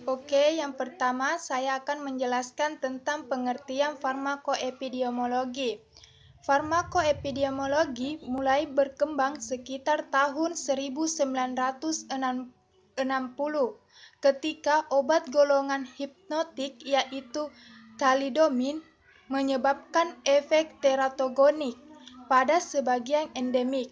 Oke, yang pertama saya akan menjelaskan tentang pengertian farmakoepidemiologi. Farmakoepidemiologi mulai berkembang sekitar tahun 1960 ketika obat golongan hipnotik yaitu thalidomid menyebabkan efek teratogenik pada sebagian endemik.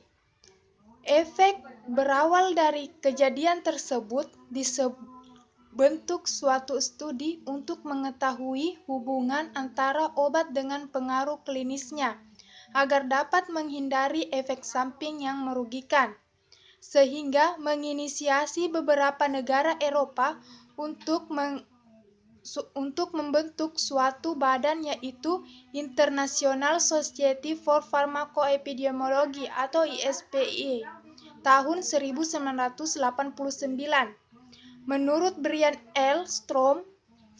Efek berawal dari kejadian tersebut dibentuk suatu studi untuk mengetahui hubungan antara obat dengan pengaruh klinisnya agar dapat menghindari efek samping yang merugikan, sehingga menginisiasi beberapa negara Eropa untuk membentuk suatu badan yaitu International Society for Pharmacoepidemiology atau ISPI tahun 1989. Menurut Brian L. Strom,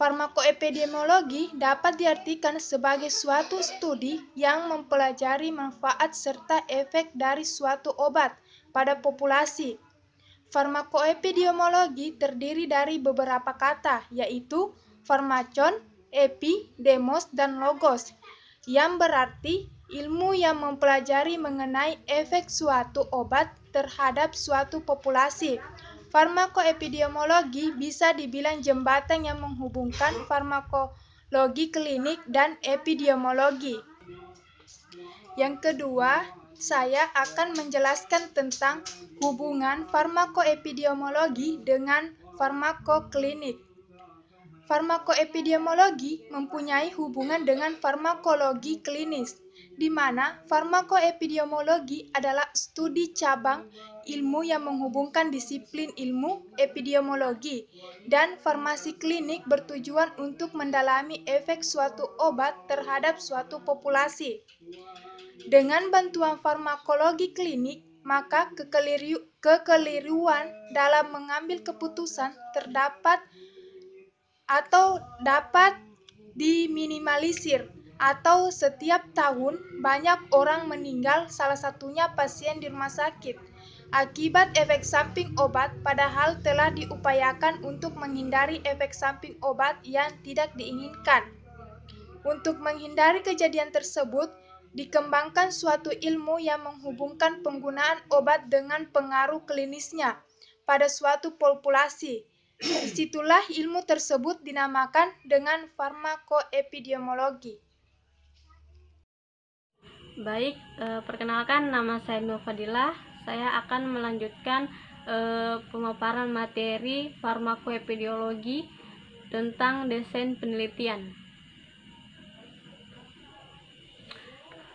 farmakoepidemiologi dapat diartikan sebagai suatu studi yang mempelajari manfaat serta efek dari suatu obat pada populasi. Farmakoepidemiologi terdiri dari beberapa kata, yaitu farmakon, epi, demos, dan logos, yang berarti ilmu yang mempelajari mengenai efek suatu obat terhadap suatu populasi. Farmakoepidemiologi bisa dibilang jembatan yang menghubungkan farmakologi klinik dan epidemiologi. Yang kedua, saya akan menjelaskan tentang hubungan farmakoepidemiologi dengan farmakoklinik. Farmakoepidemiologi mempunyai hubungan dengan farmakologi klinis, di mana farmakoepidemiologi adalah studi cabang ilmu yang menghubungkan disiplin ilmu epidemiologi dan farmasi klinik bertujuan untuk mendalami efek suatu obat terhadap suatu populasi. Dengan bantuan farmakologi klinik, maka kekeliruan dalam mengambil keputusan terdapat atau dapat diminimalisir, atau setiap tahun banyak orang meninggal, salah satunya pasien di rumah sakit, akibat efek samping obat, padahal telah diupayakan untuk menghindari efek samping obat yang tidak diinginkan. Untuk menghindari kejadian tersebut, dikembangkan suatu ilmu yang menghubungkan penggunaan obat dengan pengaruh klinisnya pada suatu populasi. Disitulah ilmu tersebut dinamakan dengan farmakoepidemiologi. Baik, perkenalkan nama saya Nur Fadilah. Saya akan melanjutkan pemaparan materi farmakoepidemiologi tentang desain penelitian.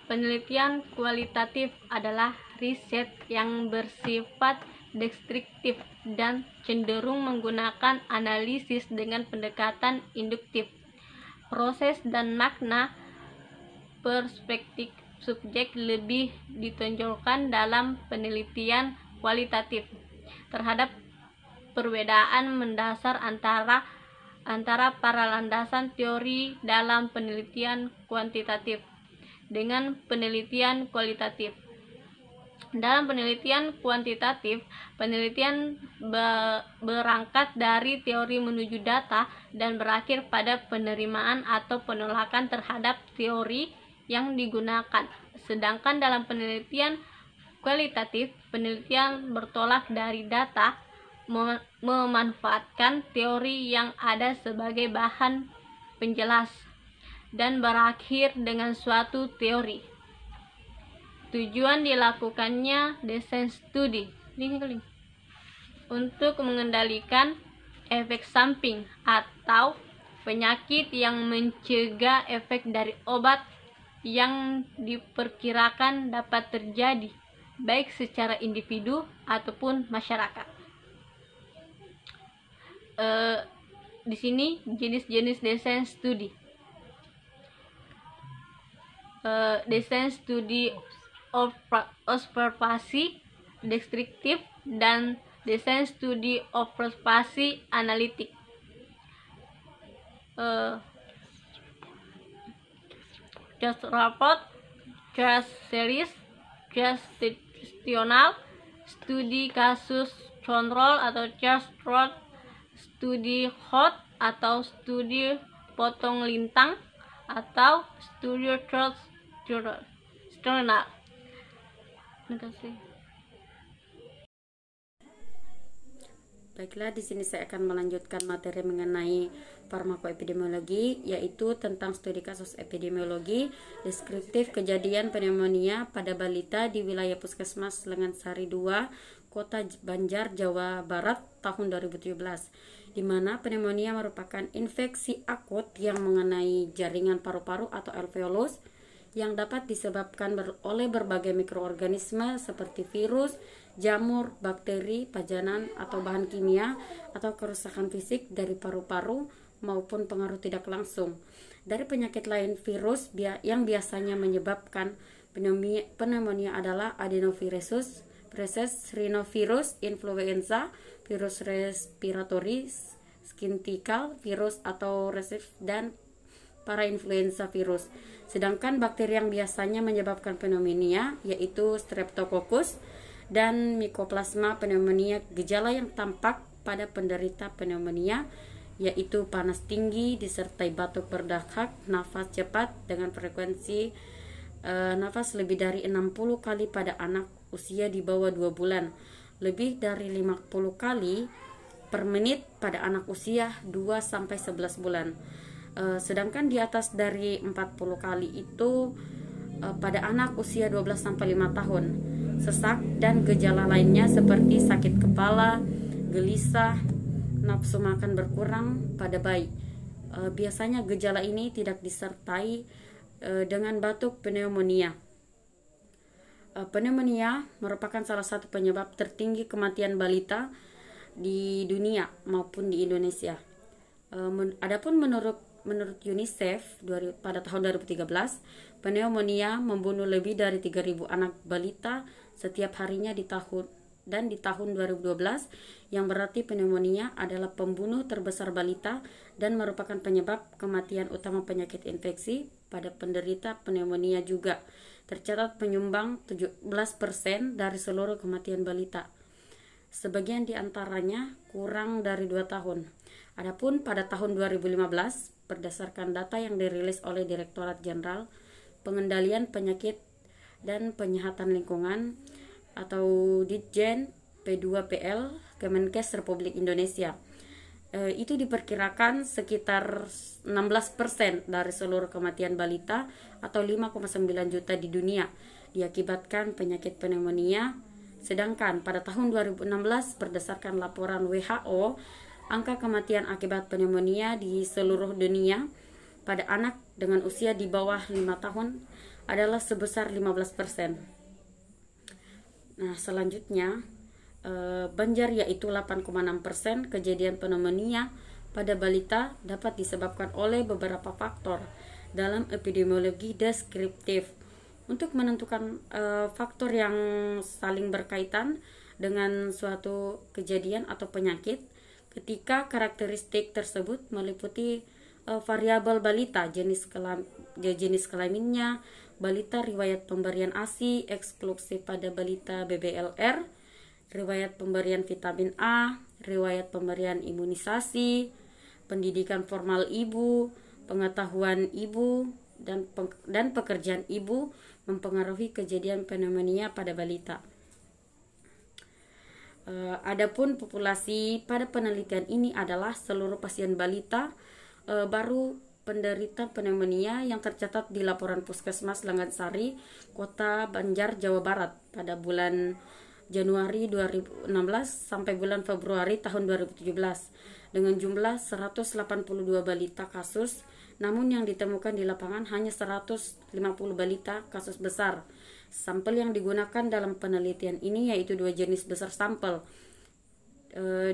Penelitian kualitatif adalah riset yang bersifat deskriptif dan cenderung menggunakan analisis dengan pendekatan induktif. Proses dan makna perspektif subjek lebih ditonjolkan dalam penelitian kualitatif terhadap perbedaan mendasar antara para landasan teori dalam penelitian kuantitatif dengan penelitian kualitatif. Dalam penelitian kuantitatif, penelitian berangkat dari teori menuju data dan berakhir pada penerimaan atau penolakan terhadap teori yang digunakan. Sedangkan dalam penelitian kualitatif, penelitian bertolak dari data, memanfaatkan teori yang ada sebagai bahan penjelas, dan berakhir dengan suatu teori. Tujuan dilakukannya desain studi untuk mengendalikan efek samping atau penyakit yang mencegah efek dari obat yang diperkirakan dapat terjadi baik secara individu ataupun masyarakat. Di sini jenis-jenis desain studi. Desain studi observasi deskriptif dan desain studi observasi analitik. Case report, case series, case situational, studi kasus kontrol atau case road, studi hot atau studi potong lintang, atau studi transjurnal. Terima kasih. Baiklah, di sini saya akan melanjutkan materi mengenai farmakoepidemiologi, yaitu tentang studi kasus epidemiologi deskriptif kejadian pneumonia pada balita di wilayah Puskesmas Lengansari 2, Kota Banjar, Jawa Barat tahun 2017, di mana pneumonia merupakan infeksi akut yang mengenai jaringan paru-paru atau alveolus yang dapat disebabkan oleh berbagai mikroorganisme seperti virus, jamur, bakteri, pajanan, atau bahan kimia, atau kerusakan fisik dari paru-paru maupun pengaruh tidak langsung dari penyakit lain. Virus yang biasanya menyebabkan pneumonia adalah adenovirus, rhinovirus, influenza, virus respiratory syncytial virus atau resif, dan parainfluenza virus. Sedangkan bakteri yang biasanya menyebabkan pneumonia yaitu Streptococcus dan Mycoplasma pneumonia. Gejala yang tampak pada penderita pneumonia yaitu panas tinggi disertai batuk berdahak, nafas cepat dengan frekuensi nafas lebih dari 60 kali pada anak usia di bawah 2 bulan, lebih dari 50 kali per menit pada anak usia 2-11 bulan. Sedangkan di atas dari 40 kali itu pada anak usia 12-5 tahun. Sesak dan gejala lainnya seperti sakit kepala, gelisah, nafsu makan berkurang pada bayi. Biasanya gejala ini tidak disertai dengan batuk pneumonia. Pneumonia merupakan salah satu penyebab tertinggi kematian balita di dunia maupun di Indonesia. Adapun menurut UNICEF pada tahun 2013, pneumonia membunuh lebih dari 3.000 anak balita setiap harinya di tahun 2012, yang berarti pneumonia adalah pembunuh terbesar balita dan merupakan penyebab kematian utama penyakit infeksi pada penderita pneumonia juga. Tercatat penyumbang 17% dari seluruh kematian balita. Sebagian di antaranya kurang dari 2 tahun. Adapun pada tahun 2015, berdasarkan data yang dirilis oleh Direktorat Jenderal Pengendalian Penyakit dan Penyihatan Lingkungan atau Ditjen P2PL Kemenkes Republik Indonesia, itu diperkirakan sekitar 16% dari seluruh kematian balita atau 5,9 juta di dunia diakibatkan penyakit pneumonia. Sedangkan pada tahun 2016 berdasarkan laporan WHO, angka kematian akibat pneumonia di seluruh dunia pada anak dengan usia di bawah 5 tahun adalah sebesar 15%. Nah, selanjutnya Banjar yaitu 8,6% kejadian pneumonia pada balita dapat disebabkan oleh beberapa faktor dalam epidemiologi deskriptif. Untuk menentukan faktor yang saling berkaitan dengan suatu kejadian atau penyakit, ketika karakteristik tersebut meliputi variabel balita, jenis kelaminnya, balita riwayat pemberian ASI eksklusif pada balita BBLR, riwayat pemberian vitamin A, riwayat pemberian imunisasi, pendidikan formal ibu, pengetahuan ibu, dan pekerjaan ibu mempengaruhi kejadian pneumonia pada balita. Adapun populasi pada penelitian ini adalah seluruh pasien balita baru penderita pneumonia yang tercatat di laporan Puskesmas Lengansari, Kota Banjar, Jawa Barat pada bulan Januari 2016 sampai bulan Februari tahun 2017 dengan jumlah 182 balita kasus, namun yang ditemukan di lapangan hanya 150 balita kasus besar. Sampel yang digunakan dalam penelitian ini yaitu 2 jenis besar sampel.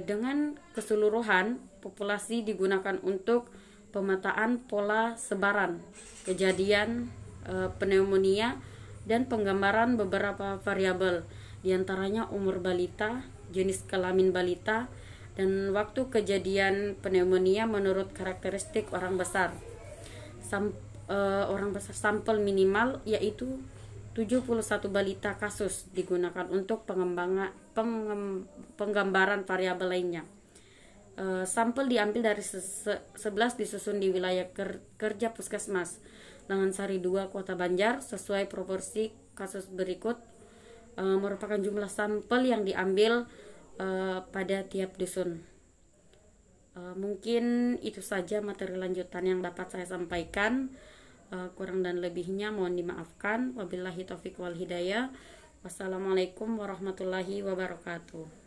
Dengan keseluruhan, populasi digunakan untuk pemetaan pola sebaran kejadian pneumonia dan penggambaran beberapa variabel, diantaranya umur balita, jenis kelamin balita, dan waktu kejadian pneumonia menurut karakteristik orang besar. Orang besar sampel minimal yaitu 71 balita kasus digunakan untuk penggambaran variabel lainnya. Sampel diambil dari 11 disusun di wilayah kerja Puskesmas Langansari 2 Kota Banjar sesuai proporsi kasus berikut. Merupakan jumlah sampel yang diambil pada tiap dusun. Mungkin itu saja materi lanjutan yang dapat saya sampaikan. Kurang dan lebihnya mohon dimaafkan. Wabillahi taufiq wal hidayah. Wassalamualaikum warahmatullahi wabarakatuh.